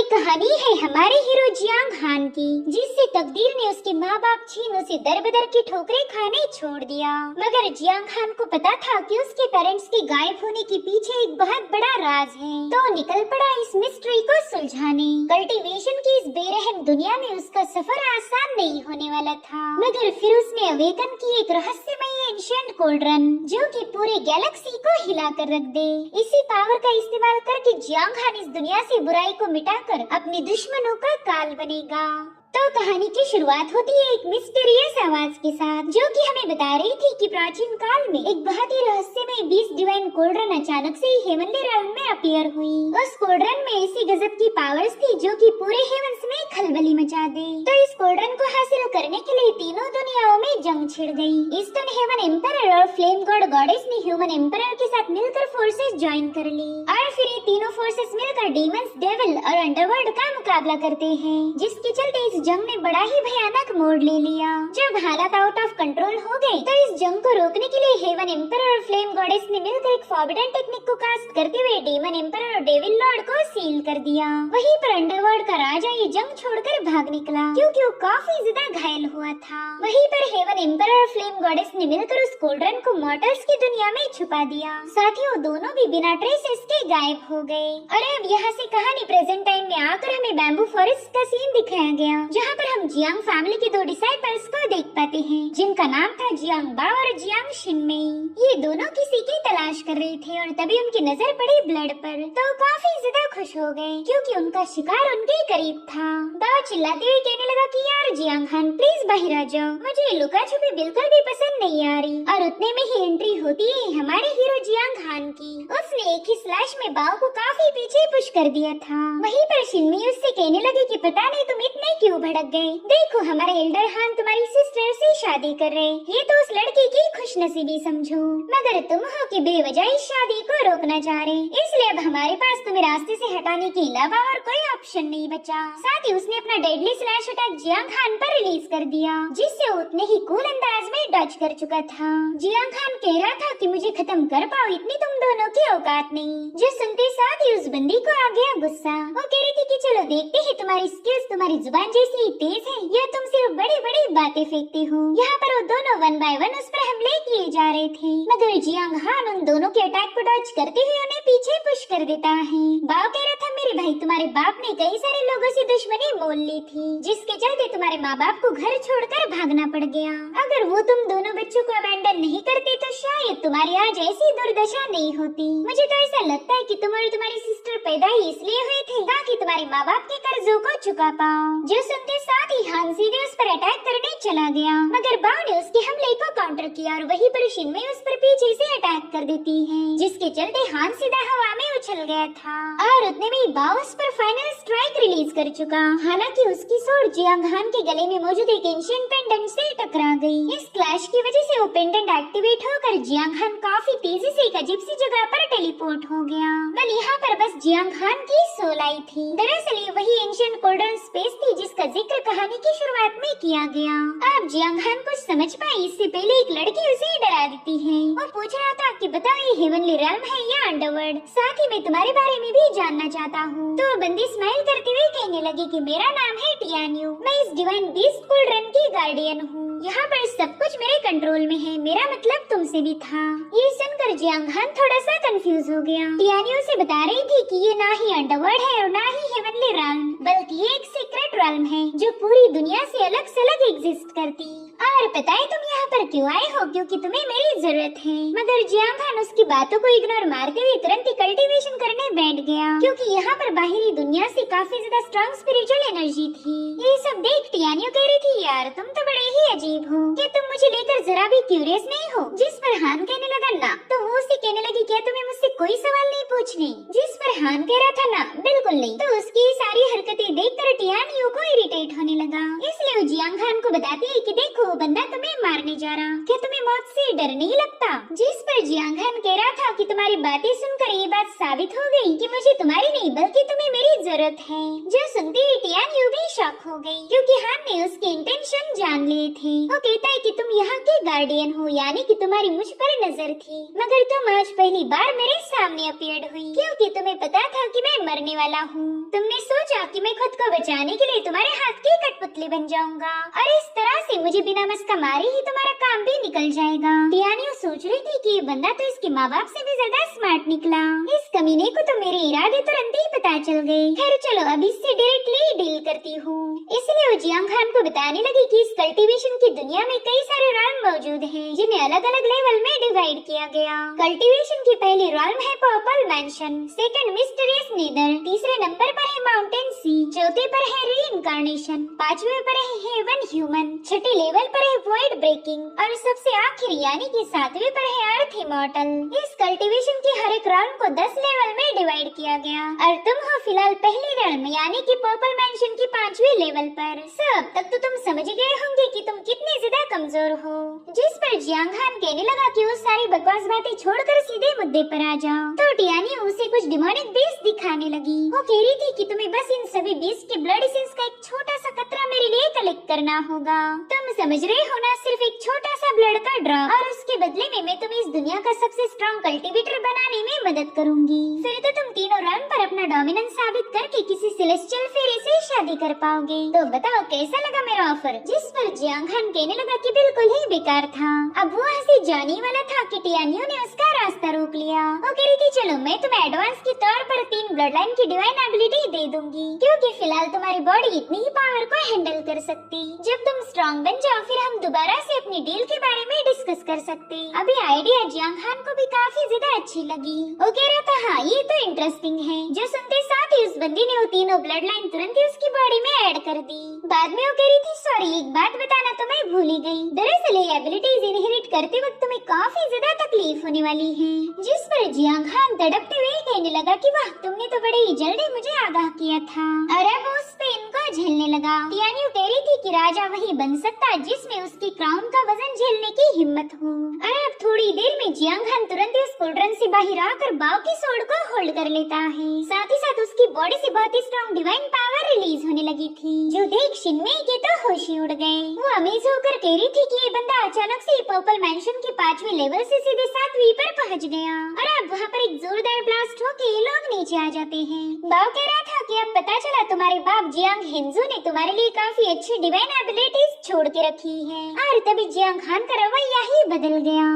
कहानी है हमारे हीरो जियांग हान की, जिससे तकदीर ने उसके माँ बाप छीन उसे दर बदर की ठोकरें खाने छोड़ दिया। मगर जियांग हान को पता था कि उसके पेरेंट्स के गायब होने के पीछे एक बहुत बड़ा राज है, तो निकल पड़ा इस मिस्ट्री को सुलझाने। कल्टीवेशन की इस बेरहम दुनिया में उसका सफर आसान नहीं होने वाला था, मगर फिर उसने अवेकन की एक रहस्यमयी एंशिएंट कोल्ड्रन, जो कि पूरे गैलेक्सी को हिला कर रख दे। इसी पावर का इस्तेमाल करके जियांग हान इस दुनिया से बुराई को मिटाकर अपने दुश्मनों का काल बनेगा। तो कहानी की शुरुआत होती है एक मिस्टीरियस आवाज के साथ, जो कि हमें बता रही थी कि प्राचीन काल में एक बहुत ही रहस्यमय बीस्ट डिवाइन कोल्ड्रन अचानक से ही हेवनली realm में अपीयर हुई। उस कोल्ड्रन में ऐसी गजब की पावर्स थी जो कि पूरे हेवंस में खलबली मचा दे। तो इस कोल्ड्रन को हासिल करने के लिए तीनों दुनियाओं में जंग छिड़ गई। ईस्टर्न हेवन एम्परर और फ्लेम गॉड गॉडेस ने ह्यूमन एम्परर के साथ मिलकर फोर्सेस ज्वाइन कर ली, और फिर ये तीनों फोर्सेस मिलकर डीमंस, डेविल और अंडरवर्ल्ड का मुकाबला करते हैं, जिसके चलते इस जंग ने बड़ा ही भयानक मोड़ ले लिया। जब हालात आउट ऑफ कंट्रोल हो गए, तो इस जंग को रोकने के लिए हेवन एम्परर और फ्लेम गॉडेस ने मिलकर एक फॉरबिडन टेक्निक को कास्ट करते हुए डीमन एम्परर और डेविल लॉर्ड को सील कर दिया। वहीं पर अंडरवर्ल्ड का राजा ये जंग छोड़कर भाग निकला, क्योंकि वो काफी ज्यादा घायल हुआ था। वहीं पर हेवन एम्परर और फ्लेम गॉडेस ने मिलकर उस कोल्ड्रन को मॉर्टल्स की दुनिया में छुपा दिया। साथ ही वो दोनों भी बिना ट्रेसेस के गायब हो गए। और अब यहाँ से कहानी प्रेजेंट टाइम में आकर हमें बैम्बू फॉरेस्ट का सीन दिखाया गया, जहाँ पर हम जियांग फैमिली के दो डिसाइपल्स को देख पाते हैं, जिनका नाम था जियांग बा और जियांग शिनमेई। ये दोनों किसी की तलाश कर रहे थे और तभी उनकी नजर पड़ी ब्लड पर, तो काफी ज्यादा खुश हो गए, क्योंकि उनका शिकार उनके करीब था। बा चिल्लाते हुए कहने लगा कि यार जियांग हान, प्लीज बाहर आ जाओ, मुझे लुका छुपी बिल्कुल भी पसंद नहीं आ रही। और उतने में ही एंट्री होती है हमारे हीरो जियांग हान की। उसने एक ही स्लैश में बाओ को काफी पीछे पुश कर दिया था। वहीं पर शिनमेई उससे कहने लगे कि पता नहीं तुम इतने क्यों भड़क गए, देखो हमारे एल्डर हान तुम्हारी सिस्टर से शादी कर रहे, ये तो उस लड़के की खुशनसीबी समझो, मगर तुम हो कि बेवजह इस शादी को रोकना चाह रहे, इसलिए अब हमारे पास तुम्हें रास्ते से हटाने के अलावा और कोई ऑप्शन नहीं बचा। साथ ही उसने अपना डेडली स्लैश अटैक जियांग हान पर रिलीज कर दिया, जिससे उतने ही कूल अंदाज में डच कर चुका था। जियांग हान कह रहा था कि मुझे खत्म कर पाओ, इतनी तुम दोनों की औकात नहीं। जो सुनते साथ ही उस बंदी को आ गया गुस्सा। वो कह रही थी कि चलो देखते हैं तुम्हारी स्किल्स तुम्हारी जुबान जैसी तेज है या तुम सिर्फ बड़ी बड़ी बातें फेंकते हो। यहाँ पर वो दोनों वन बाय वन उस पर हमले किए जा रहे थे, मगर जियांग हान उन दोनों के अटैक को डॉज करते हुए उन्हें पीछे पुश कर देता है। बाओ कह रहा था मेरे भाई तुम्हारे बाप ने कई सारे लोगों से दुश्मनी मोल ली थी, जिसके चलते तुम्हारे माँ बाप को घर छोड़कर भागना पड़ गया। अगर वो तुम दोनों बच्चों को अबैंडन नहीं करते तो शायद तुम्हारी आज ऐसी दुर्दशा नहीं होती। मुझे तो ऐसा लगता है कि तुम और तुम्हारी सिस्टर पैदा ही इसलिए हुए थे ताकि तुम्हारे माँ बाप के कर्जों को चुका पाओ। जो सुनते साथ ही हान सीधे उस पर अटैक करने चला गया, मगर बाओ ने उसके हमले को काउंटर किया और वहीं पर शिनमेई उस पर पीछे से अटैक कर देती है, जिसके चलते हान सीधा हवा में उछल गया था और उतने में बाओ उस पर फाइनल स्ट्राइक रिलीज कर चुका। हालांकि उसकी सोर्ड जियांग हान के गले में मौजूद एक एंशिएंट पेंडेंट से टकरा गई। इस क्लैश की वजह से वो पेंडेंट एक्टिवेट होकर जियांग हान काफी तेजी से एक अजीब सी जगह पर टेलीपोर्ट हो गया। बल यहाँ पर बस जियांग हान की सोल आई थी। दरअसल ये वही एंशिएंट कोल्ड्रन स्पेस थी जिसका जिक्र कहानी की शुरुआत में किया गया। अब जियांग हान कुछ समझ पाई इससे पहले एक लड़की उसे डरा देती है। वो पूछ रहा था कि बताओ ये हेवनली realm है या अंडरवर्ल्ड, साथ ही मैं तुम्हारे बारे में भी जानना चाहता हूँ। तो बंदी स्माइल करते हुए कहने लगी कि मेरा नाम है टियान्यू, मैं इस डिवाइन बीस्ट कोल्ड्रन की गार्डियन हूँ। यहाँ पर सब कुछ मेरे कंट्रोल में है, मेरा मतलब तुमसे भी था। ये सुनकर जियांग हान थोड़ा सा कंफ्यूज हो गया। टियान्यू से बता रही थी कि ये ना ही अंडरवर्ल्ड है और ना ही हेवनली realm, बल्कि ये एक सीक्रेट realm है जो पूरी दुनिया से अलग सलग एग्जिस्ट करती। और पता है तुम यहाँ पर क्यों आए हो? क्योंकि तुम्हें मेरी जरूरत है। मगर जियांग हान उसकी बातों को इग्नोर मारते हुए तुरंत ही कल्टीवेशन करने बैठ गया, क्योंकि यहाँ पर बाहरी दुनिया से काफी ज्यादा स्ट्रॉन्ग स्पिरिचुअल एनर्जी थी। ये सब देख टियान्यू कह रही थी यार तुम तो बड़े ही अजीब हो, क्या तुम मुझे लेकर जरा भी क्यूरियस नहीं हो? जिस पर हान कहने लगा ना, तो वो उसे कहने लगी क्या तुम्हें मुझसे कोई सवाल नहीं पूछने? जिस पर हान कह रहा था ना बिल्कुल नहीं, तो उसकी सारी हरकतें देखकर टियान्यू को इरिटेट होने लगा। इसलिए वो जियांग हान को बताती है कि देखो वो बंदा तुम्हें मारने जा रहा, क्या तुम्हें मौत से डर नहीं लगता? जिस पर जियांग हान कह रहा था कि तुम्हारी बातें सुनकर ये बात साबित हो गई कि मुझे तुम्हारी नहीं बल्कि तुम्हें मेरी जरूरत है। जो सुनते ही टियान्यू भी शॉक हो गई, क्योंकि हान ने उसके इंटेंशन जान लिए थे। वो कहता है कि तुम यहाँ के गार्डियन हो, यानी कि तुम्हारी मुझ पर नजर थी, मगर तुम आज पहली बार मेरे सामने अपीयर्ड हुई, क्योंकि तुम्हें पता था कि मैं मरने वाला हूँ। तुमने सोचा कि मैं खुद को बचाने के लिए तुम्हारे हाथ की कठपुतली बन जाऊंगा और इस तरह से मुझे बिना मस्का मारे ही तुम्हारा काम भी निकल जाएगा। टियानियो सोच रही थी कि ये बंदा तो इसके माँ बाप से भी ज्यादा स्मार्ट निकला। इस कमीने को तो मेरे इरादे तुरंत ही पता चल गए। खैर चलो अब इससे डायरेक्टली डील करती हूँ। इसलिए वो जियांग खान को बताने लगी कि इस कल्टीवेशन की दुनिया में कई सारे रॉल्म मौजूद हैं, जिन्हें अलग अलग लेवल में डिवाइड किया गया। कल्टीवेशन की पहली रॉल्म है purple mention, second mysterious neither, तीसरे नंबर पर है माउंटेन सी, चौथे पर है रीइंकार्नेशन, पांचवे पर है हेवन ह्यूमन, छठे लेवल पर है वॉइड ब्रेकिंग और सबसे आखिर यानी कि सातवें पर है अर्थ इमॉर्टल। इस कल्टीवेशन की हर एक रॉल्म को 10 लेवल में डिवाइड किया गया और तुम हो फिलहाल पहली रॉल्म यानी कि पर्पल मैंशन की 5वें लेवल पर। सब तक तो तुम समझ गए होंगे कि तुम कितने ज्यादा कमजोर हो। जिस पर जियांग खान कहने लगा कि वो सारी बकवास बातें छोड़कर सीधे मुद्दे पर आ जाओ, तो टियानी उसे कुछ डिमोनिक बीस्ट दिखाने लगी। वो कह रही थी कि तुम्हें बस इन सभी बीस्ट के ब्लड एसेंस का एक छोटा सा कतरा मेरे लिए कलेक्ट करना होगा। तुम समझ रहे हो ना, सिर्फ एक छोटा सा ब्लड का ड्रॉप, और उसके बदले में मैं तुम्हें इस दुनिया का सबसे स्ट्रॉन्ग कल्टीवेटर बनाने में मदद करूंगी। फिर तो तुम तीनों रन पर अपना डोमिनेंस साबित करके किसी सेलेस्टियल फेरी से शादी कर पाओगे। तो बताओ कैसा लगा मेरा ऑफर? जिस पर जियांग खान कहने लगा कि बिल्कुल ही बेकार था। अब वो हंसी जाने वाला था कि टियानियो ने उसका रास्ता रोक लिया। वो कह रही थी चलो मैं तुम्हें एडवांस के तौर पर 3 ब्लड लाइन की डिवाइन एबिलिटी दे दूंगी, क्योंकि फिलहाल तुम्हारी बॉडी इतनी ही पावर को हैंडल कर सकती। जब तुम स्ट्रॉन्ग बन जाओ फिर हम दोबारा से अपनी डील के बारे में डिस्कस कर सकते। अभी आइडिया जियांग खान को भी काफी ज्यादा अच्छी लगी। वो कह रहा था हाँ ये तो इंटरेस्टिंग है। जो सुनते साथ ही उस बंदी ने वो तीनों ब्लड लाइन तुरंत ही उसकी बॉडी में ऐड कर दी। बाद में वो कह रही थी सॉरी एक बात बताना तो मैं भूल ही गई, दरअसल ये एबिलिटीज इनहेरिट करते वक्त तुम्हें काफी ज्यादा तकलीफ होने वाली है। जिस पर जियांग खान तड़पते हुए कहने लगा कि वाह तुमने तो बड़े ही जल्दी मुझे आगाह किया था। और अब उस पे इनको झेलने लगा। टियानियो कह रही थी कि राजा वही बन सकता जिसमें उसकी क्राउन का वजन झेलने की हिम्मत हो। और अब थोड़ी देर में जियांग खान तुरंत ही उस कोल्ड्रन से बाहर आकर बाव की सोड को होल्ड कर लेता है। साथ ही साथ उसकी बॉडी से बहुत ही स्ट्रॉन्ग डिवाइन पावर रिलीज होने लगी थी, जो देख शिनमेई के तो होश ही उड़ गए। वो अमेज होकर कह रही थी कि ये बंदा अचानक से पर्पल मैंशन के 5वें लेवल से सीधे 7वीं पर पहुंच गया और अब वहाँ पर एक जोरदार ब्लास्ट होके ये लोग नीचे आ जाते हैं। बाव कह रहा था कि अब पता चला तुम्हारे बाप जियांग हिंजू ने तुम्हारे लिए काफी अच्छी डिवाइन एबिलिटीज छोड़ के रखी है। और तभी जियांग खान का रवैया ही बदल गया।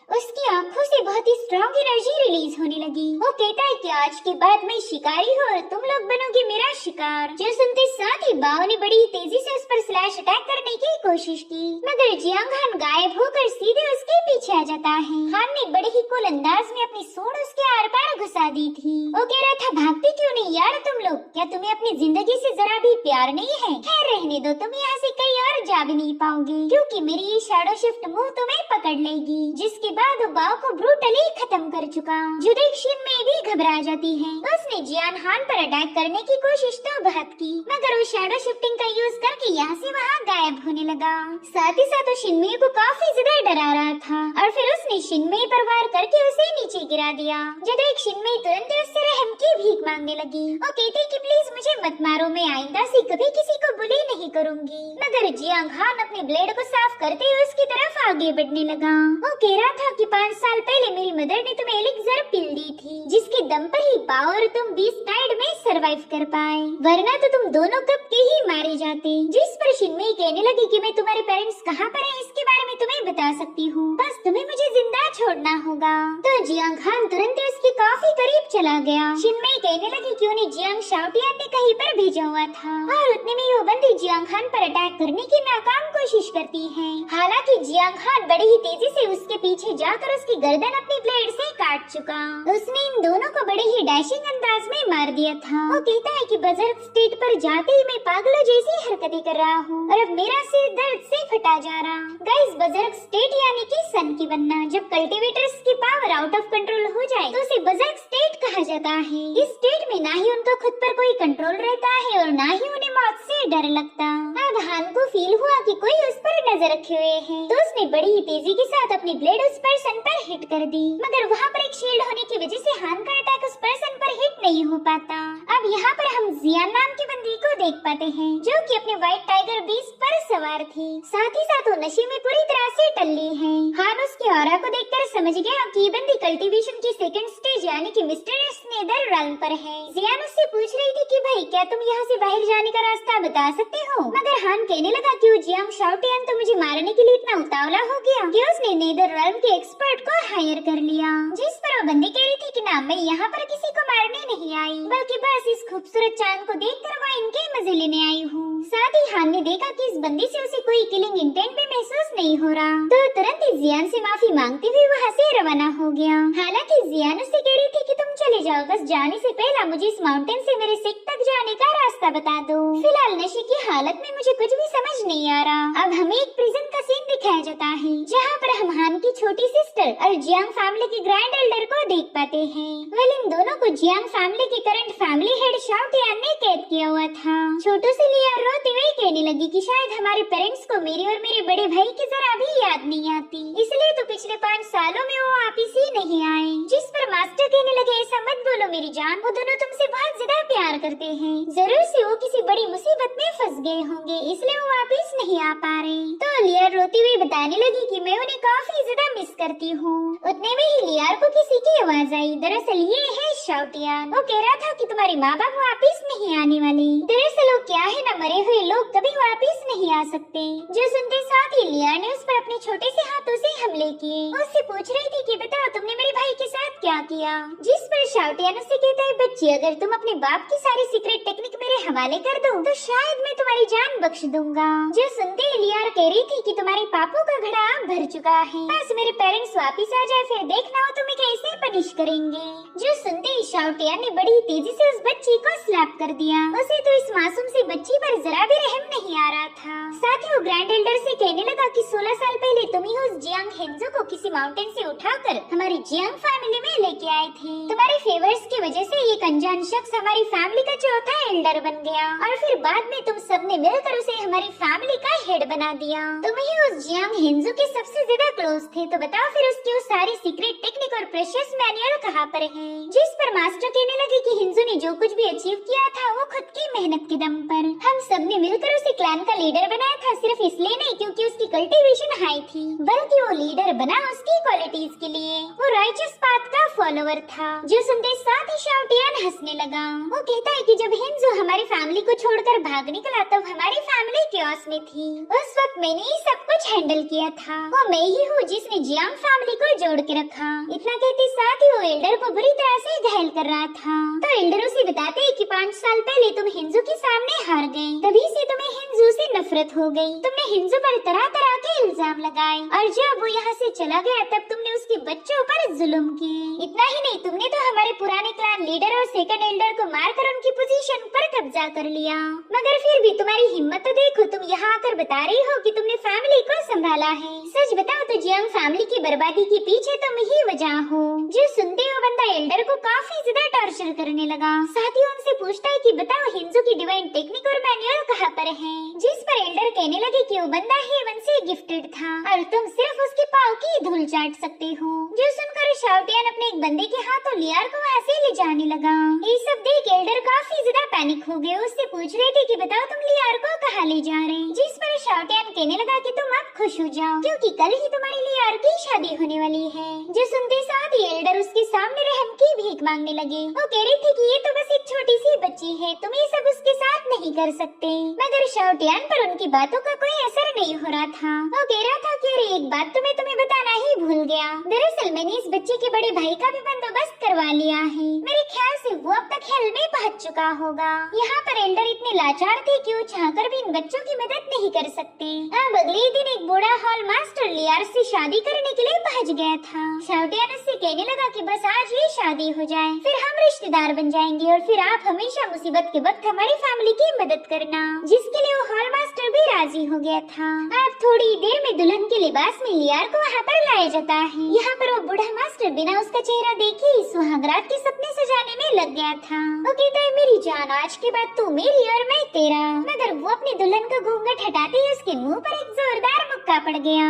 उसकी आंखों से बहुत ही स्ट्रॉन्ग एनर्जी रिलीज होने लगी। वो कहता है कि आज के बाद मैं शिकारी हूँ और तुम लोग बनोगे मेरा शिकार। जो सुनते साथ ही बाव ने बड़ी तेजी से उस पर स्लैश अटैक करने की कोशिश की, मगर जियांग खान गायब होकर सीधे उसके पीछे आ जाता है। खान ने बड़े ही कूल अंदाज में अपनी सूंड उसके आर पार घुसा दी थी। वो कह रहा था भागते क्यों नहीं यार तुम लोग, क्या तुम्हें अपनी जिंदगी से जरा भी प्यार नहीं है? खैर रहने दो, तुम यहाँ से कहीं और जा भी नहीं पाओगे, क्योंकि मेरी ये शैडो शिफ्ट मूव तुम्हें पकड़ लेगी। जिसके बाद वो बाव को ब्रूटली खत्म कर चुका। जो देख शिनमेई भी घबरा जाती है। उसने जियान हान पर अटैक करने की कोशिश तो बहुत की, मगर वो शैडो शिफ्टिंग का यूज करके यहाँ से वहाँ गायब होने लगा। साथ ही साथ वो शिनमेई को काफी ज्यादा डरा रहा था और फिर उसने शिनमेई पर वार करके उसे नीचे गिरा दिया। जो देख शिनमेई तुरंत ही उससे रहम की भीख मांगने लगी। वो कहती कि प्लीज मुझे मत मारो, मैं आइंदा से कभी किसी को बुली नहीं करूंगी। मगर जियांग हान अपने ब्लेड को साफ करते हुए उसकी तरफ आगे बढ़ने लगा। वो कह रहा था कि 5 साल पहले मेरी मदर ने तुम्हें एलिक्सर पिल दी थी, जिसके दम पर ही बाव और तुम बीस्ट टाइड में सरवाइव कर पाए, वरना तो तुम दोनों कब के ही मारे जाते। जिस पर शिनमेई कहने लगी कि मैं तुम्हारे पेरेंट्स कहाँ पर हैं इसके बारे में तुम्हें बता सकती हूँ, बस तुम्हें मुझे जिंदा छोड़ना होगा। तो जियांग खान तुरंत ही उसके काफी करीब चला गया। शिनमेई कहने लगी कि उन्हें जियांग शाओटियान ने कहीं पर भेजा हुआ था और उतने में वो बंदी जियांग खान पर अटैक करने की नाकाम कोशिश करती है। हालांकि जियांग खान बड़ी ही तेजी से उसके पीछे जाकर उसकी गर्दन अपनी ब्लेड से काट चुका। उसने इन दोनों को बड़े ही डैशिंग अंदाज में मार दिया था। वो कहता है कि बजर्ग स्टेट पर जाते ही मैं पागलों जैसी हरकतें कर रहा हूँ और अब मेरा सिर दर्द से फटा जा रहा। गाइस, बजर्ग स्टेट यानी कि सन की बनना। जब कल्टीवेटर्स की पावर आउट ऑफ कंट्रोल हो जाए तो उसे बजर्ग स्टेट कहा जाता है। इस स्टेट में ना ही उनको खुद पर कोई कंट्रोल रहता है और ना ही उन्हें मौत से डर लगता। अब हान को फील हुआ कि कोई उस पर नजर रखे हुए है, तो उसने बड़ी ही तेजी के साथ अपनी ब्लेड उस पर्सन पर हिट कर दी, मगर वहाँ पर एक शील्ड होने की वजह से हान का अटैक उस पर्सन पर हिट नहीं हो पाता। अब यहाँ पर हम जियान नाम की बंदी को देख पाते हैं जो कि अपने व्हाइट टाइगर बीस्ट पर सवार थी। साथ ही साथ वो नशे में पूरी तरह से टल्ली है। हान उसके ऑरा को देखकर समझ गया कि ये बंदी कल्टीवेशन की सेकंड स्टेज यानी कि मिस्टीरियस नेदर रेल्म पर है। जियान उससे पूछ रही थी कि भाई क्या तुम यहाँ से बाहर जाने का रास्ता बता सकते हो, मगर हान कहने लगा कि वो जियांग शाओटियान तो मुझे मारने के लिए इतना उतावला हो गया कि उसने नेदर रेल्म के एक्सपर्ट को हायर कर लिया। जिस पर वो बंदी कह रही थी कि ना मैं यहाँ पर किसी को मारने नहीं आई, बल्कि बस इस खूबसूरत चांद को देखकर वहाँ इनके मजे लेने आई हूँ। साथ ही हान ने देखा कि इस बंदी से उसे कोई किलिंग इंटेंट भी महसूस नहीं हो रहा, तो तुरंत ही जियान से माफी मांगते हुए वहाँ से रवाना हो गया। हालांकि जियान उससे कह रही थी कि तुम चले जाओ, बस जाने से पहले मुझे इस माउंटेन से मेरे सिक तक जाने का रास्ता बता दो। फिलहाल नशे की हालत में मुझे कुछ भी समझ नहीं आ रहा। अब हमें एक प्रिजन का सीन दिखाया जाता है जहाँ पर हम हान की छोटी सिस्टर और जियांग फैमिली के ग्रैंड एल्डर को देख पाते हैं। वेल इन दोनों को जियांग फैमिली के करंट फैमिली हेड शाओटियान ने कैद किया हुआ था। छोटू से लिया रोते हुए कहने लगी कि शायद हमारे पेरेंट्स को मेरी और मेरे बड़े भाई की जरा भी याद नहीं आती, इसलिए तो पिछले 5 सालों में वो वापिस ही नहीं आए। जिस पर मास्टर कहने लगे ऐसा मत बोलो मेरी जान, वो दोनों तुमसे बहुत ज्यादा प्यार करते हैं, जरूर से वो किसी बड़ी मुसीबत में फंस गए होंगे इसलिए वो वापिस नहीं आ पा रहे। तो लियार रोती हुई बताने लगी कि मैं उन्हें काफी ज्यादा मिस करती हूँ। उतने में ही लियार को किसी की आवाज आई। दरअसल ये है शाओटियान। वो कह रहा था कि तुम्हारे माँ बाप वापिस नहीं आने वाले। दरअसल वो क्या है ना, मरे हुए लोग कभी वापिस नहीं आ सकते। जो सुनते साथ ही लियार ने उस पर अपने छोटे से हाथों से हमले किए। उससे पूछ रही थी कि बताओ तुमने मेरे भाई के साथ क्या किया। जिस पर शाओटियान उससे कहता है बच्ची अगर तुम अपने बाप की सारी सीक्रेट टेक्निक मेरे हवाले कर दो तो शायद मैं तुम्हारी जान बख्श दूंगा। जो सुनते ही लियार कह रही थी कि तुम्हारे पापों का घड़ा भर चुका है, बस मेरे पेरेंट्स वापिस आ जाए फिर देखना वो तुम्हें कैसे पनिश करेंगे। जो सुनते ही शाओटियान ने बड़ी तेजी से उस बच्ची को स्लैप कर दिया। उसे तो इस मासूम सी बच्ची पर जरा भी रहम नहीं आ रहा था। साथ ही वो ग्रैंड एल्डर से कहने लगा कि 16 साल पहले तुम ही उस जियांग हेंजो को किसी माउंटेन से उठाकर हमारी जियांग फैमिली में लेके आए थे। तुम्हारे फेवर्स की वजह से ये अनजान शख्स हमारी फैमिली का चौथा एल्डर बन गया और फिर बाद में तुम सबने मिलकर उसे हमारी फैमिली का हेड बना दिया। तुम ही उस जियांग हेंजो के सबसे ज्यादा क्लोज थे, तो बताओ फिर उसकी वो सारी सीक्रेट टेक्निक और प्रेशियस मैनुअल कहाँ पर है। जिस पर मास्टर कहने लगे कि हिंजो ने जो कुछ भी अचीव किया था वो खुद की मेहनत के दम पर। हम सब ने मिलकर उसे क्लैन का लीडर बनाया था, सिर्फ इसलिए नहीं क्योंकि उसकी कल्टीवेशन हाई थी, बल्कि वो लीडर बना उसकी क्वालिटीज के लिए। वो राइचस पाथ का फॉलोवर था। जो सुनते साथ ही शाओटियान हंसने लगा। वो कहता है कि जब हिंजो हमारी फैमिली को छोड़कर भाग निकला तब हमारी फैमिली क्योस में थी। उस वक्त मैंने ही सब कुछ हैंडल किया था। वो मैं ही हूँ जिसने जियांग फैमिली को जोड़ के रखा। इतना कहते साथ ही वो एल्डर को बुरी तरह से घायल कर रहा था। तो एल्डर उसे बताते हैं कि 5 साल पहले तुम हिंजू के सामने हार गए, तभी से तुम्हें हिंजू से नफरत हो गई। तुमने हिंजू पर तरह तरह के इल्जाम लगाए और जब वो यहाँ से चला गया तब तुमने उसके बच्चों पर जुल्म किए। इतना ही नहीं, तुमने तो हमारे पुराने क्लैन लीडर और सेकंड एल्डर को मारकर उनकी पोजीशन पर कब्जा कर लिया। मगर फिर भी तुम्हारी हिम्मत तो देखो, तुम यहाँ आकर बता रही हो कि तुमने फैमिली को संभाला है। सच बताओ तो जियांग फैमिली की बर्बादी के पीछे तुम ही वजह हो। जो सुनते हो बंदा एल्डर को काफी ज्यादा टॉर्चर करने लगा। साथ ही उनसे पूछता है कि बताओ हिंजू की डिवाइन टेक्निक और मैनुअल कहाँ पर है। जिस पर एल्डर कहने लगे कि वो बंदा हेवन से गिफ्टेड था और तुम सिर्फ उसके पाँव की धूल चाट सकते हो। जो सुनकर शाओटियान अपने एक बंदे के हाथों लियार को वहाँ से ले जाने लगा। ये सब देख एल्डर काफी ज्यादा पैनिक हो गए। उससे पूछ रहे थे कि बताओ तुम लियार को कहाँ ले जा रहे। जिस पर शाओटियान कहने लगा कि तुम अब खुश हो जाओ क्योंकि कल ही तुम्हारी लियार की शादी होने वाली है। जो सुनते साथ ही एल्डर उसके सामने रहम की भीख मांगने लगे। वो कह रही थी कि ये तो बस एक छोटी सी बच्ची है, तुम ये सब उसके साथ नहीं कर सकते। मगर शाओटियान पर उनकी बातों का कोई असर नहीं हो रहा था। वो कह रहा था कि अरे एक बात तो मैं तुम्हें बताना ही भूल गया। दरअसल मैंने इस बच्चे के बड़े भाई का भी बंदोबस्त करवा लिया है। मेरे ख्याल से वो अब तक हेल में पहुंच चुका होगा। यहाँ पर एल्डर इतने लाचार थे कि वो चाहकर भी इन बच्चों की मदद नहीं कर सकते। अब अगले दिन एक बूढ़ा हॉल मास्टर लियार से शादी करने के लिए पहुँच गया था। शाओटियान उससे कहने लगा कि बस आज ये शादी हो जाए, फिर हम रिश्तेदार बन जाएंगे और फिर आप हमेशा मुसीबत के वक्त हमारी फैमिली की मदद करना। जिसके लिए वो हॉल मास्टर भी राजी हो गया था। अब थोड़ी देर में दुल्हन के लिबास में लियार को वहाँ पर लाया जाता है। यहाँ पर वो बूढ़ा मास्टर बिना उसका चेहरा देखे ही सुहागरात के सपने सजाने में लग गया था। वो कहता है मेरी जान आज के बाद तू मेरी और मैं तेरा। मगर वो अपनी दुल्हन का घूंघट हटाते ही उसके मुँह पर एक जोरदार मुक्का पड़ गया।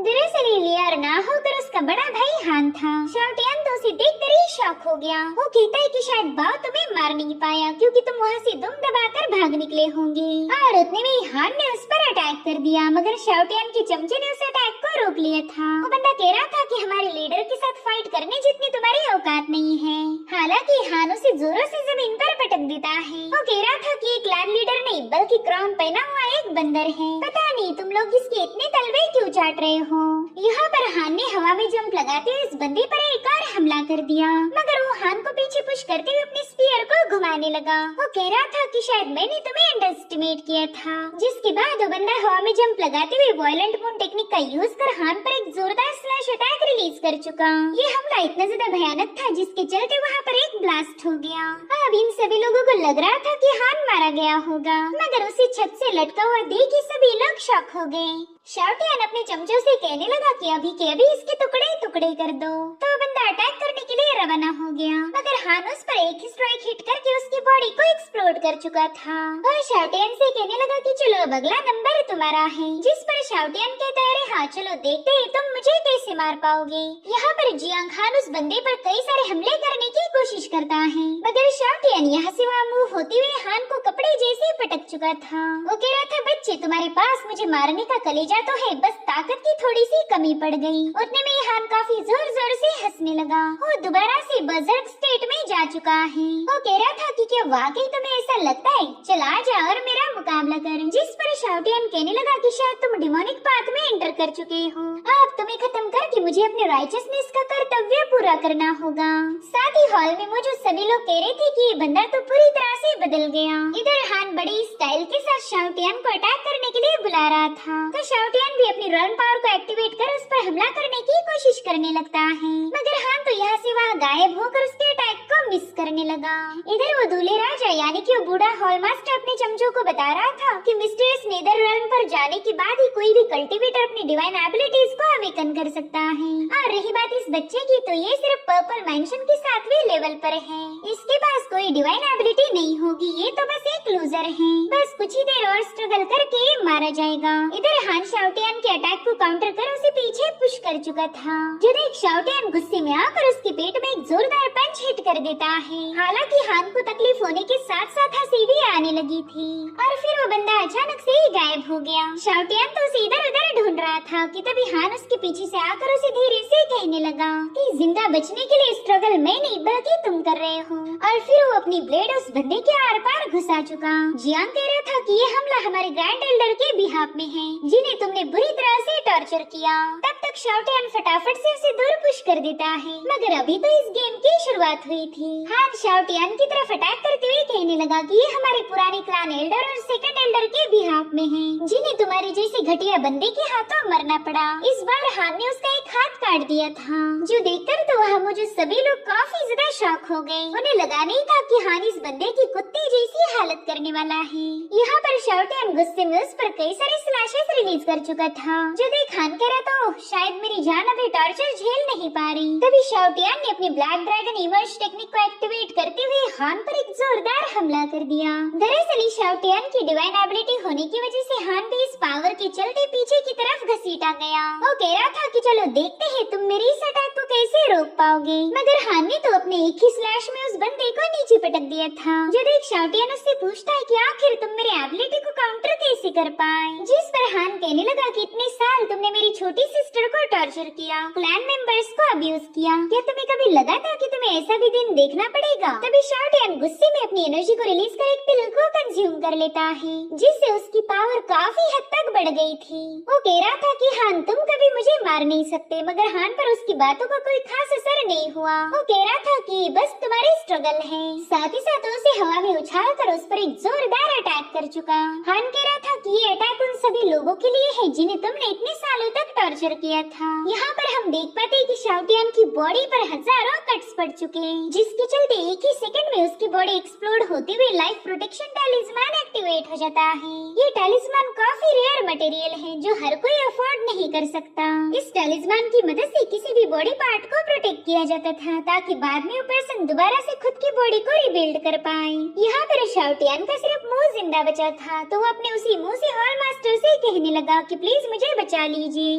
दरअसल लियार ना होकर उसका बड़ा भाई हान था। शाओटियान तो उसे देखकर ही शॉक हो गया। वो कहता है कि शायद बाओ तुम्हें मार नहीं पाया क्योंकि तुम वहाँ से दुम दबाकर भाग निकले होंगे। और उतने में हान ने उस पर अटैक कर दिया, मगर शाओटियान के चमचे ने उस अटैक को रोक लिया था। वो बंदा कह रहा था कि हमारे लीडर के साथ फाइट करने जितनी तुम्हारी औकात नहीं है। हालांकि हान उसे जोरों से जमीन पर पटक देता है। वो कह रहा था कि एक लैंड लीडर नहीं बल्कि क्राउन पहना हुआ एक बंदर है। पता नहीं तुम लोग इसके इतने तलवे क्यों चाट रहे हो। यहाँ पर हान ने हवा में जंप लगाते हुए इस बंदे पर एक और हमला कर दिया, मगर वो हान को पीछे पुश करते हुए अपने स्पीयर को घुमाने लगा। वो कह रहा था कि शायद मैंने तुम्हें अंडरएस्टिमेट किया था। जिसके बाद वो बंदा हवा में जंप लगाते हुए वायलेंट मून टेक्निक का यूज कर हान पर एक जोरदार स्लैश अटैक रिलीज कर चुका। ये हमला इतना ज्यादा भयानक था जिसके चलते वहाँ पर एक ब्लास्ट हो गया। अब इन सभी लोगों को लग रहा था कि हान मारा गया होगा, मगर उसे छत से लटका हुआ देख के सभी लोग शॉक हो गए। शाओटियान अपने चमचों से कहने लगा कि अभी के अभी इसके टुकड़े टुकड़े कर दो। तो वो बंदा अटैक करने के लिए रवाना हो गया, मगर हान उस पर एक ही स्ट्राइक हिट करके उसकी बॉडी को एक्सप्लोड कर चुका था। और शाओटियान से कहने लगा कि चलो अब अगला नंबर तुम्हारा है। जिस पर शाओटियान कहता है, अरे हाँ चलो देखते हैं तुम मुझे कैसे मार पाओगे। यहाँ पर जियांग हान उस बंदे पर कई सारे हमले करने की कोशिश करता है, मगर शाओटियान यहाँ से वहाँ मूव होते हुए हान को कपड़े जैसे पटक चुका था। वो कह रहा था, बच्चे तुम्हारे पास मुझे मारने का कलेजा तो है, बस ताकत की थोड़ी सी कमी पड़ गई। उतने में हान काफी जोर जोर से हंसने लगा। वो दोबारा से बजर्क स्टेट में जा चुका है। वो कह रहा था कि क्या वाकई तुम्हें ऐसा लगता है, चला जा और मेरा मुकाबला कर। जिस पर शाओटियान कहने लगा कि शायद तुम डिमोनिक पाथ में एंटर कर चुके हो, अब तुम्हें खत्म करके मुझे अपने राइचसनेस का कर्तव्य पूरा करना होगा। साथ ही हॉल में मौजूद सभी लोग कह रहे थे कि ये बंदा तो पूरी तरह से बदल गया। इधर हान बड़ी स्टाइल के साथ शाओटियान को अटैक करने के लिए बुला रहा था, तो शाओटियान भी अपनी रन पावर को एक्टिवेट कर उस पर हमला करने की कोशिश करने लगता है, मगर हान तो यहाँ से वहाँ गायब होकर उसके अटैक को मिस करने लगा। इधर वो दूल्हे राजा यानी कि वो बूढ़ा हॉल मास्टर अपने चमचों को बता रहा था कि मिस्टीरियस नेदर रेल्म पर जाने के बाद ही कोई भी कल्टीवेटर अपनी डिवाइन एबिलिटीज को अवेकन कर सकता है। और रही बात इस बच्चे की, तो ये सिर्फ पर्पल मैंशन के 7वें लेवल पर है। इसके पास कोई डिवाइन एबिलिटी नहीं होगी, ये तो बस एक लूजर है। बस कुछ ही देर और स्ट्रगल करके मारा जाएगा। इधर हान शाओटियान के अटैक को काउंटर कर उसे पीछे पुश कर चुका था। जो देख शाओटियान गुस्से में आकर उसके पेट में एक जोरदार पंच हिट कर देता है। हालांकि हान को तकलीफ होने के साथ साथ हंसी भी आने लगी थी, और फिर वो बंदा अचानक से ही गायब हो गया। शाओटियान तो उसे इधर उधर ढूंढ रहा था कि तभी हान उसके पीछे से आकर उसे धीरे से कहने लगा कि जिंदा बचने के लिए स्ट्रगल मैं नहीं बल्कि तुम कर रहे हो। और फिर वो अपनी ब्लेड उस बंदे के आर पार घुसा चुका। जियांग कह रहा था कि ये हमला हमारे ग्रैंड एल्डर के बिहाफ में है, जिन्हें तुमने बुरी तरह से टॉर्चर किया। तब तक शाओटियान फटाफट से उसे दूर पुश कर देता है, मगर अभी तो इस गेम की शुरुआत हुई थी। हान शाओटियान की तरफ अटैक करते हुए कहने लगा कि ये हमारे पुराने क्लान एल्डर और सेकंड एल्डर के बिहाफ में है, जिन्हें तुम्हारे जैसे घटिया बंदे के हाथों मरना पड़ा। इस बार हान ने उसका एक हाथ काट दिया था, जो देखकर तो वहाँ मुझे सभी लोग काफी ज्यादा शॉक हो गए। उन्हें लगा नहीं था कि हान इस बंदे की कुत्ते जैसी हालत करने वाला है। यहाँ पर शाओटियान गुस्से में उस पर कई सारे स्लैशेस रिलीज कर चुका था, जो देख हान कह रहा था, शायद मेरी जान अभी टॉर्चर झेल नहीं पा रही। तभी शाओटियान ने अपनी ब्लैक ड्रैगन इमर्ज टेक्निक को एक्टिवेट करते हुए हान पर एक जोरदार हमला कर दिया। दरअसल शाओटियान की डिवाइन एबिलिटी होने की वजह से हान भी इस पावर के चलते पीछे की तरफ घसीटा गया। वो कह रहा था कि चलो देखते हैं तुम मेरी इस अटैक को कैसे रोक पाओगे, मगर हान ने तो अपने एक ही स्लैश में उस बंदे को नीचे पटक दिया था। जो देख शाओटियान उससे पूछता है कि आखिर तुम मेरे एबिलिटी को काउंटर कैसे कर पाए। जिस पर हान कहने लगा कि इतने साल तुमने मेरी छोटी सिस्टर को टॉर्चर किया, क्लैन मेंबर्स को अब्यूज किया, क्या तुम्हें कभी लगा था कि तुम्हें ऐसा भी दिन देखना पड़ेगा। तभी शाओटियान गुस्से में अपनी एनर्जी को रिलीज कर एक पिल को कंज्यूम कर लेता है, जिससे उसकी पावर काफी हद तक बढ़ गई थी। वो कह रहा था कि हान तुम कभी मुझे मार नहीं सकते, मगर हान पर उसकी बातों का कोई खास असर नहीं हुआ। वो कह रहा था कि बस तुम्हारी स्ट्रगल है। साथ ही साथ उसे हवा में उछाल कर उस पर एक जोरदार अटैक कर चुका। हान कह रहा था कि ये अटैक उन सभी लोगों के लिए है जिन्हें तुमने इतने सालों तक टॉर्चर किया था। यहाँ पर हम देख पाते हैं कि शाओटियान की बॉडी पर हजारों कट्स पड़ चुके हैं, जिसके चलते एक ही सेकंड में उसकी बॉडी एक्सप्लोड होते हुए लाइफ प्रोटेक्शन टैलिस्मान एक्टिवेट हो जाता है। ये टैलिस्मान काफी रेयर मटेरियल है जो हर कोई अफोर्ड नहीं कर सकता। इस टैलिस्मान की मदद से किसी भी बॉडी पार्ट को प्रोटेक्ट किया जाता था, ताकि बाद में वो पर्सन दोबारा से खुद की बॉडी को रिबिल्ड कर पाए। यहाँ पर शाओटियान का सिर्फ मुंह जिंदा बचा था, तो वो अपने उसी मुंह से हॉल मास्टर से कहने लगा कि प्लीज मुझे बचा लीजिए।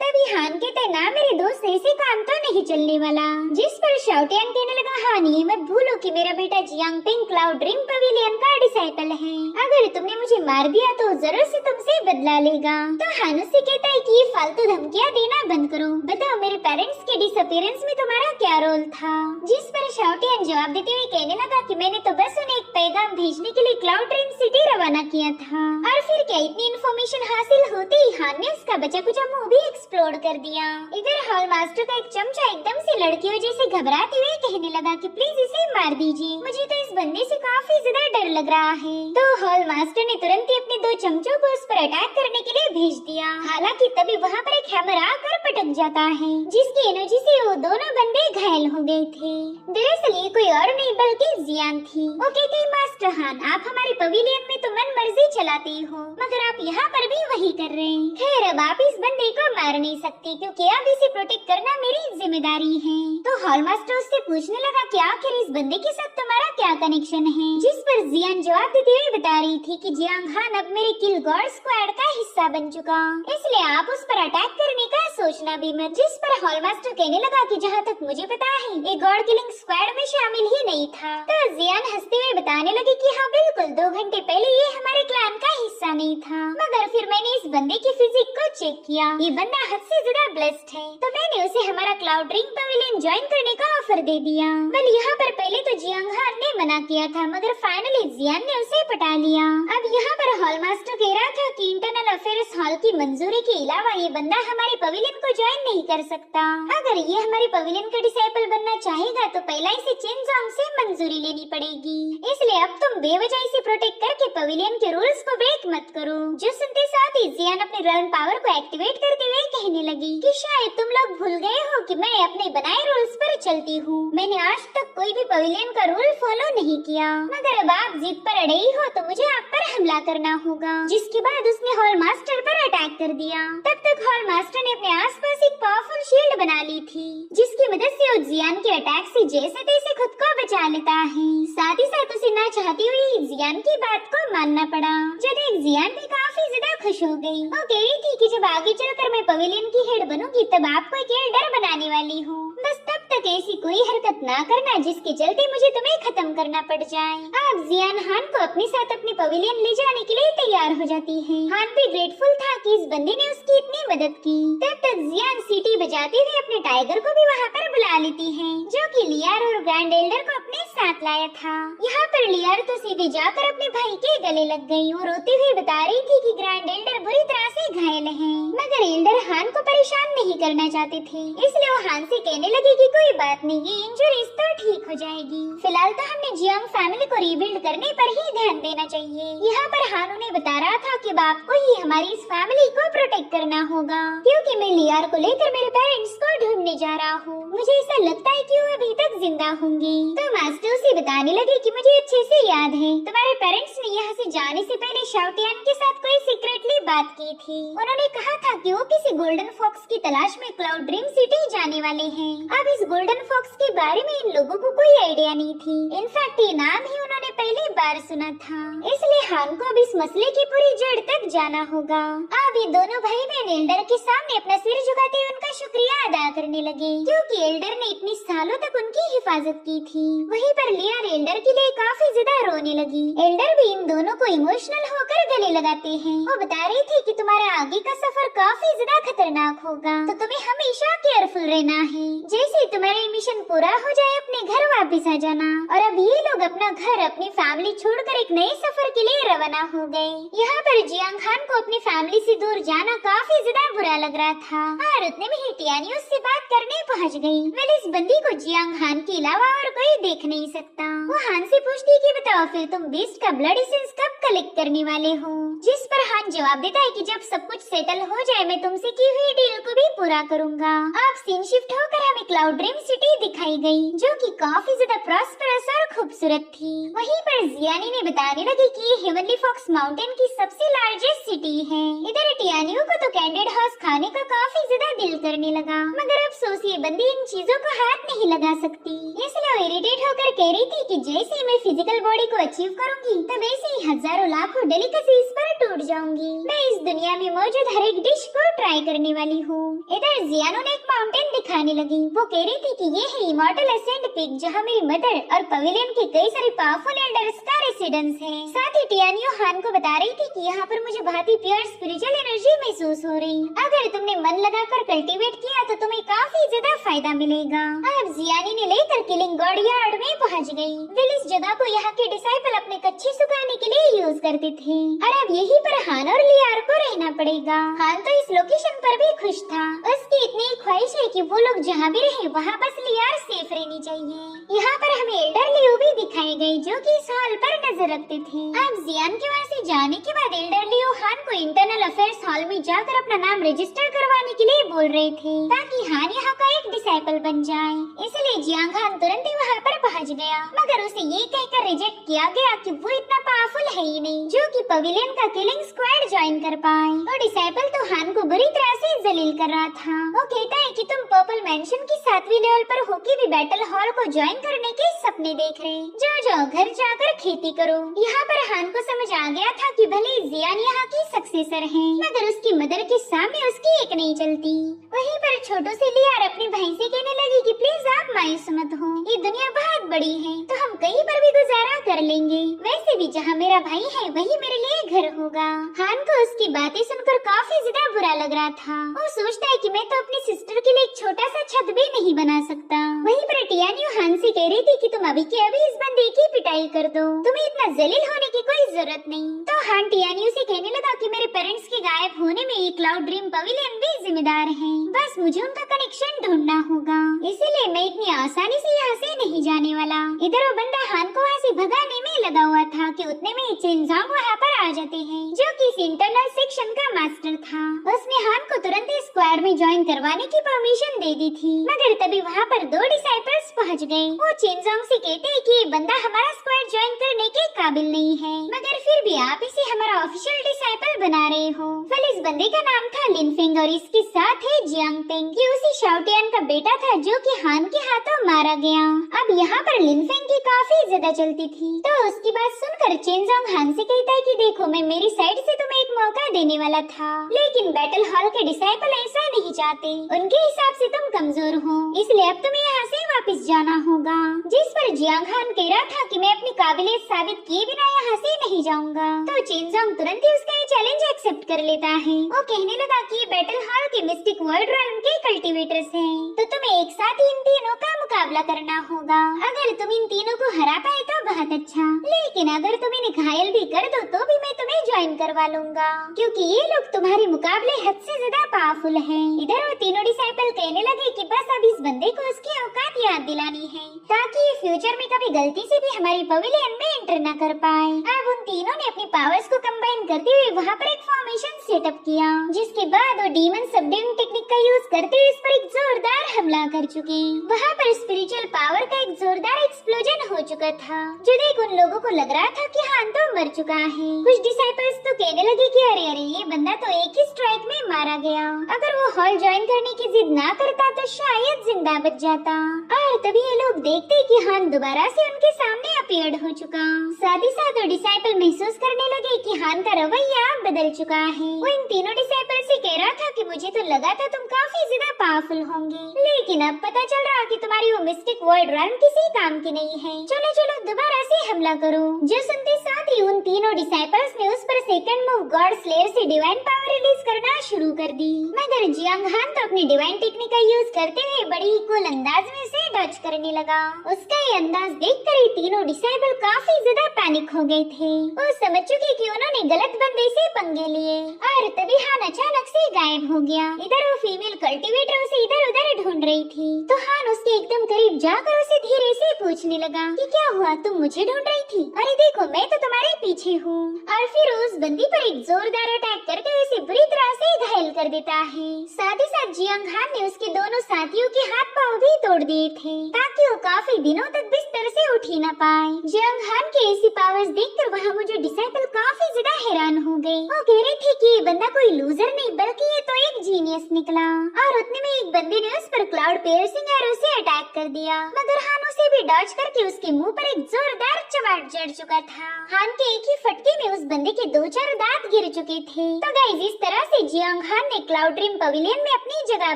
तभी हान कहता है, ना मेरे दोस्त, ऐसे काम तो नहीं चलने वाला। जिस पर शाओटियान कहने लगा, हान ये मत भूलो कि मेरा बेटा Jiang ping cloud dream pavilion का डिसाइपल है। अगर तुमने मुझे मार दिया तो जरूर से तुमसे बदला लेगा। तो हान उससे कहता है कि ये फालतू धमकियां देना बंद करो, बताओ मेरे पेरेंट्स के डिसअपीयरेंस में तुम्हारा क्या रोल था। जिस पर शाओटियान जवाब देते हुए कहने लगा कि मैंने तो बस उन्हें एक पैगाम भेजने के लिए क्लाउड ड्रीम सिटी रवाना किया था। और फिर क्या इतनी इन्फॉर्मेशन हासिल होते ही हान ने उसका बचा कुचा मुंह भी एक्सप्लोर कर दिया। इधर हॉल मास्टर का एक चमचा एकदम से लड़कियों जैसे घबराते हुए कहने लगा कि प्लीज इसे मार दीजिए, मुझे तो इस बंदे से काफी ज्यादा डर लग रहा है। तो हॉल मास्टर ने तुरंत ही अपने 2 चमचों को उस पर अटैक करने के लिए भेज दिया। हालांकि तभी वहाँ पर एक हैमर आकर पटक जाता है, जिसकी एनर्जी से वो दोनों बंदे घायल हो गए थे। दरअसल ये कोई और नहीं बल्कि जियान थी। वो कहती, मास्टर हान, आप हमारे पवेलियन में तो मन मर्जी चलाते हो, मगर आप यहाँ पर भी वही कर रहे हैं। खैर अब आप इस बंदे को मार नहीं सकते क्योंकि अब इसे प्रोटेक्ट करना मेरी जिम्मेदारी है। तो हॉल मास्टर उससे पूछने लगा कि आखिर इस बंदे के साथ तुम्हारा क्या कनेक्शन है। जिस पर जियान जवाब देते हुए बता रही थी कि जियांग हान अब मेरे किल गॉड स्क्वाड का हिस्सा बन चुका, इसलिए आप उस पर अटैक करने का सोचना भी मत। जिस पर हॉल मास्टर कहने लगा कि जहाँ तक मुझे पता है ये गॉड किलिंग स्क्वाड में शामिल ही नहीं था। तो जियान हंसते हुए बताने लगे कि हाँ बिल्कुल, 2 घंटे पहले ये हमारे क्लैन का हिस्सा नहीं था, मगर फिर मैंने इस बंदे की फिजिक को चेक किया, ये बंदा हद से ज्यादा ब्लेस्ड है, तो मैंने उसे हमारा क्लाउड ड्रीम पवेलियन ज्वाइन करने का ऑफर दे दिया। वेल यहाँ पर पहले तो जियांग हान ने मना किया था, मगर फाइनली जियान ने उसे पटा लिया। अब यहाँ पर हॉल मास्टर कह रहा था कि इंटरनल अफेयर्स हॉल की मंजूरी के अलावा ये बंदा हमारे पवेलियन को ज्वाइन नहीं कर सकता। अगर ये हमारे पवेलियन का डिसाइपल बनना चाहेगा तो पहला इसे चेनजोंग से मंजूरी लेनी पड़ेगी, इसलिए अब तुम बेवजह इसे प्रोटेक्ट करके पवेलियन के रूल्स को ब्रेक मत करो। जो सुनते साथ ही जियान अपने रन पावर को एक्टिवेट करते हुए कहने लगी कि शायद तुम लोग भूल गए हो कि मैं अपने बनाए रूल्स पर चलती हूँ, मैंने आज तक कोई भी पवेलियन का रूल फॉलो नहीं किया, मगर अब आप जिद पर अड़े ही हो तो मुझे आप पर हमला करना होगा। जिसके बाद उसने हॉल मास्टर पर अटैक कर दिया। तब तक हॉल मास्टर ने अपने आसपास एक पावरफुल शील्ड बना ली थी, जिसकी मदद से वो जियान के अटैक से जैसे तैसे खुद को बचा लेता है। साथ ही साथ उसे ना चाहती हुई जियान की बात को मानना पड़ा, जो देख जियान भी काफी ज्यादा खुश हो गई। वो कह रही थी कि जब आगे चलकर मैं पवेलियन की हेड बनूंगी तब आपको एक एल्डर बनाने वाली हूँ, बस तब तक ऐसी कोई हरकत ना करना जिसके चलते मुझे तुम्हें खत्म करना पड़ जाए। अब जियान हान को अपने साथ अपने पवेलियन ले जाने के लिए तैयार हो जाती है। हान भी ग्रेटफुल था कि इस बंदे ने उसकी इतनी मदद की। तब तक जियान सीटी बजाते हुए अपने टाइगर को भी वहाँ पर बुला लेती है, जो कि लियार और ग्रैंड एल्डर को अपने साथ लाया था। यहाँ पर लियार तो सीधे जाकर अपने भाई के गले लग गई और रोते हुए बता रही थी कि ग्रैंड एल्डर बुरी तरह से घायल है, मगर एल्डर हान को परेशान नहीं करना चाहते थे, इसलिए वो हान से कहने लगे कि कोई बात नहीं, ये इंजरीज तो ठीक हो जाएगी, फिलहाल तो हमने जियांग फैमिली को रीबिल्ड करने पर ही ध्यान देना चाहिए। यहाँ पर हान उन्हें बता रहा था कि बाप को ही हमारी इस फैमिली को प्रोटेक्ट करना होगा, क्योंकि मैं लियार को लेकर मेरे पेरेंट्स को ढूंढने जा रहा हूँ। मुझे ऐसा लगता है कि वो अभी तक जिंदा होंगे। तो मास्टर उसे बताने लगे कि मुझे अच्छे से याद है तुम्हारे पेरेंट्स ने यहाँ से जाने से पहले शाओटियान के साथ कोई सीक्रेटली बात की थी। उन्होंने कहा था कि वो किसी गोल्डन फॉक्स की तलाश में क्लाउड ड्रीम सिटी जाने वाले हैं। अब इस गोल्डन फॉक्स के बारे में इन लोगों को कोई आइडिया नहीं थी, इनफैक्ट ये नाम ही उन्होंने पहली बार सुना था, इसलिए हान को अब इस मसले की पूरी जड़ तक जाना होगा। अब ये दोनों भाई बहन एल्डर के सामने अपना सिर झुकाते हुए उनका शुक्रिया अदा करने लगे, क्योंकि एल्डर ने इतने सालों तक उनकी हिफाजत की थी। वहीं पर लियार एल्डर के लिए काफी ज्यादा रोने लगी। एल्डर भी इन दोनों को इमोशनल होकर गले लगाते हैं। वो बता रही थी कि तुम्हारा आगे का सफर काफी ज्यादा खतरनाक होगा, तो तुम्हें हमेशा केयरफुल रहना है। जैसे ही तुम्हारा मिशन पूरा हो जाए अपने घर वापस आ जाना। और अब ये लोग अपना घर अपनी फैमिली छोड़कर एक नए सफर के लिए रवाना हो गए। यहाँ पर जियांग खान को अपनी फैमिली से दूर जाना काफी ज्यादा बुरा लग रहा था और उतने में ही टियानी उससे बात करने पहुँच गयी। वेल इस बंदी को जियांग खान के अलावा और कोई देख नहीं सकता। वो हान से पूछती कि बताओ फिर तुम बीस्ट का ब्लड एसेंस कब कलेक्ट करने वाले हो, जिस पर हान जवाब देता है कि जब सब कुछ सेटल हो जाए मैं तुमसे की हुई डील को भी पूरा करूँगा। अब सीन शिफ्ट होकर हमें क्लाउड ड्रीम सिटी दिखाई गई, जो कि काफी ज्यादा प्रॉस्परस और खूबसूरत थी। वहीं पर जियानी ने बताने लगी कि ये हेवनली फॉक्स माउंटेन की सबसे लार्जेस्ट सिटी है। इधर टियानियों को तो कैंडिड हाउस खाने का काफी ज्यादा दिल करने लगा, मगर अफसोस ये बंदी इन चीजों को हाथ नहीं लगा सकती, इसलिए वो इरिटेट होकर कह रही थी कि जैसे मैं फिजिकल बॉडी को अचीव करूंगी तब ऐसे ऐसी हजारों लाखों डेलिकेसीज पर टूट जाऊंगी। मैं इस दुनिया में मौजूद हर एक डिश को ट्राई करने वाली हूँ। इधर जियानो ने एक माउंटेन दिखाने लगी। वो कह रही थी कि ये है इमॉर्टल एसेंट पीक, जहाँ मेरी मदर और पवेलियन के कई सारे पावरफुल एल्डर्स का रेसिडेंस है। साथ ही टियानियो हान को बता रही थी कि यहाँ पर मुझे बहुत ही प्योर स्पिरिचुअल एनर्जी महसूस हो रही। अगर तुमने मन लगाकर कल्टीवेट किया तो तुम्हें काफी ज्यादा फायदा मिलेगा। अब जियानी ने लेकर किलिंग गॉड यार्ड में पहुँच गयी। विल इस जगह को यहाँ के डिसाइपल अपने कच्चे सुखाने के लिए यूज करते थे और अब यहीं पर हान और लियार को रहना पड़ेगा। हान तो इस लोकेशन पर भी खुश था। उसकी इतनी ख्वाहिश है कि वो लोग जहाँ भी रहे वहाँ बस लियार सेफ रहनी चाहिए। यहाँ पर हमें एल्डर लियो भी दिखाए गए जो कि इस हॉल पर नजर रखते थे। अब जियान के वहाँ से जाने के बाद एल्डर लियो हान को इंटरनल अफेयर्स हॉल में जाकर अपना नाम रजिस्टर करवाने के लिए बोल रहे थे ताकि हान यहाँ का एक डिसाइपल बन जाए। इसलिए जियांग हान तुरंत ही वहाँ पर पहुँच गया, मगर उसे ये कहकर रिजेक्ट किया गया कि वो इतना पावरफुल है ही नहीं जो कि पवेलियन का किलिंग स्क्वाड ज्वाइन कर पाए। और डिसाइपल तो हान को बुरी तरह से जलील कर रहा था। वो कहता है कि तुम पर्पल मैंशन की 7वीं लेवल पर होके भी बैटल हॉल को ज्वाइन करने के सपने देख रहे। जाओ जाओ घर जाकर खेती करो। यहाँ पर हान को समझ आ गया था कि भले जियान यहाँ की सक्सेसर है, मगर उसकी मदर के सामने उसकी एक नहीं चलती। वहीं पर छोटू से लियार अपनी भाई से कहने लगी कि प्लीज आप मायूस मत हो, ये दुनिया बहुत बड़ी है तो हम कहीं पर भी गुजारा कर लेंगे। वैसे भी जहाँ मेरा भाई है वही मेरे लिए घर होगा। हान को उसकी बातें सुनकर काफी ज्यादा बुरा लग रहा था। वो सोचता है कि मैं तो अपनी सिस्टर के लिए एक छोटा सा छत भी नहीं बना सकता। वहीं पर टियानियो हान से कह रही थी कि तुम अभी के अभी इस बंदे की पिटाई कर दो, तुम्हें इतना जलील होने की कोई जरूरत नहीं। तो हान टियानियो से कहने लगा कि मेरे पेरेंट्स के गायब होने में ये क्लाउड ड्रीम पवेलियन भी जिम्मेदार है, बस मुझे उनका कनेक्शन ढूंढना होगा, इसीलिए मैं इतनी आसानी से यहाँ से नहीं जाने वाला। इधर वो बंदा हान को वहाँ से भगाने में लगा हुआ था कि उतने में चेनजांग वहाँ पर आ जाते हैं जो कि इस इंटरनल सेक्शन का मास्टर था। उसने हान को तुरंत ही स्क्वाड में ज्वाइन करवाने की परमिशन दे दी थी, मगर तभी वहाँ पर 2 डिसाइपल्स पहुँच गए। वो चेनजांग से कहते हैं कि ये बंदा हमारा स्क्वाड ज्वाइन करने के काबिल नहीं है, मगर फिर भी आप इसे हमारा ऑफिशियल डिसाइपल बना रहे हो। फिर इस बंदे का नाम था लिनफेंग और इसके साथ है जियांग पेंग, ये उसी शाओटियान का बेटा था जो कि हान के हाथों मारा गया। अब यहाँ पर लिनफेंग की काफी ज्यादा चलती थी, तो उसकी बात सुनकर चेनजांग हान से कहता है कि देखो मैं मेरी साइड से तुम्हें एक मौका देने वाला था, लेकिन बैटल हॉल के डिसाइपल ऐसा नहीं चाहते, उनके हिसाब से तुम कमजोर हो, इसलिए अब तुम्हें यहाँ से वापस जाना होगा। जिस पर जियांग हान कह रहा था कि मैं अपनी काबिलियत साबित किए बिना यहाँ से नहीं जाऊंगा, तो चेनजांग तुरंत ही उसका ये चैलेंज एक्सेप्ट कर लेता है। वो कहने लगा कि ये बैटल हॉल के मिस्टिक वर्ल्ड realm के कल्टीवेटर्स हैं, तो तुम्हें एक साथ इन तीनों का मुकाबला करना होगा। अगर तुम इन तीनों को हरा पाए तो बहुत अच्छा, लेकिन अगर तुम इन्हें घायल भी कर दो तो भी मैं तुम्हें ज्वाइन करवा लूंगा, क्योंकि ये लोग तुम्हारे मुकाबले हद से ज्यादा पावरफुल हैं। इधर वो तीनों डिसाइपल कहने लगे कि बस अब इस बंदे को उसकी औकात याद दिलानी है ताकि ये फ्यूचर में कभी गलती से भी हमारी पवेलियन में एंटर न कर पाए। अब उन तीनों ने अपनी पावर्स को कंबाइन करते हुए वहाँ पर एक फॉर्मेशन सेटअप किया, जिसके बाद वो डीमन सबड्यूइंग टेक्निक का यूज करते हुए इस पर एक जोरदार हमला कर चुके। वहाँ पर स्पिरिचुअल पावर का एक जोरदार एक्सप्लोजन हो चुका था, जो देख उन लोगों को लग रहा था कि हान तो मर चुका है। कुछ डिसाइपल्स तो कहने लगे कि अरे अरे ये बंदा तो एक ही स्ट्राइक में मारा गया, अगर वो हॉल ज्वाइन करने की जिद ना करता तो शायद जिंदा बच जाता। और तभी ये लोग देखते कि हान दोबारा से उनके सामने अपीयर्ड हो चुका। साथ ही साथ वो डिसाइपल महसूस करने लगे कि हान का रवैया बदल चुका है। वो इन तीनों डिसाइपल से कह रहा था कि मुझे तो लगा था तुम काफी ज्यादा पावरफुल होंगे, लेकिन अब पता चल रहा कि तुम्हारी वो मिस्टिक वर्ल्ड realm किसी काम की नहीं है। चलो चलो दोबारा से हमला करो। जो सुनते साथ ही उन तीनों डिसाइपल्स ने उस पर सेकंड मूव गॉड स्लेयर से डिवाइन पावर रिलीज करना शुरू कर दी, मगर जियांग हान तो अपनी डिवाइन टेक्निक का यूज करते हुए बड़ी ही कूल अंदाज में उसे डॉज करने लगा। उसका ये अंदाज देखकर ही तीनों डिसाइपल काफी ज्यादा पैनिक हो गए थे। वो समझ चुके कि उन्होंने गलत बंदे से पंगे लिए, और तभी हान अचानक से गायब हो गया। इधर वो फीमेल कल्टीवेटर उसे इधर उधर ढूंढ रही थी, तो हान उसके एकदम करीब जाकर उसे धीरे से पूछने लगा कि क्या हुआ, तुम मुझे ढूंढ रही थी? अरे देखो मैं तो तुम्हारे पीछे हूँ। और फिर उस बंदी पर एक जोरदार अटैक करके उसे बुरी तरह से घायल कर देता है। साथ ही साथ जियांग हान ने उसके दोनों साथियों के हाथ पांव भी तोड़ दिए थे ताकि वो काफी दिनों तक बिस्तर से उठ उठ ही न पाए। जियांग हान के ऐसी पावर्स देखकर वहाँ मुझे डिसाइपल काफी ज्यादा हैरान हो गए। वो कह रहे थे कि ये बंदा कोई लूजर नहीं बल्कि ये तो एक जीनियस निकला। और उतने में एक बंदे ने उस पर क्लाउड पियर्सिंग एरो से अटैक कर दिया, मगर हान उसे भी डॉज करके उसके मुंह पर एक जोरदार चमाट जड़ चुका था। हान के एक ही फटके में उस बंदे के 2-4 दांत गिर चुके थे। तो गाइस इस तरह से जियांग हान ने क्लाउड ड्रीम पवेलियन में अपनी जगह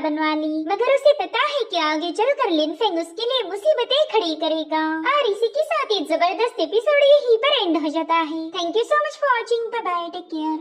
बनवा ली, मगर उसे पता है कि आगे चलकर लिनफेंग उसके लिए मुसीबतें खड़ी करेगा। और इसी के साथ ये जबरदस्त एपिसोड यहीं पर एंड हो जाता है। Thank you so much for watching. Bye bye, take care.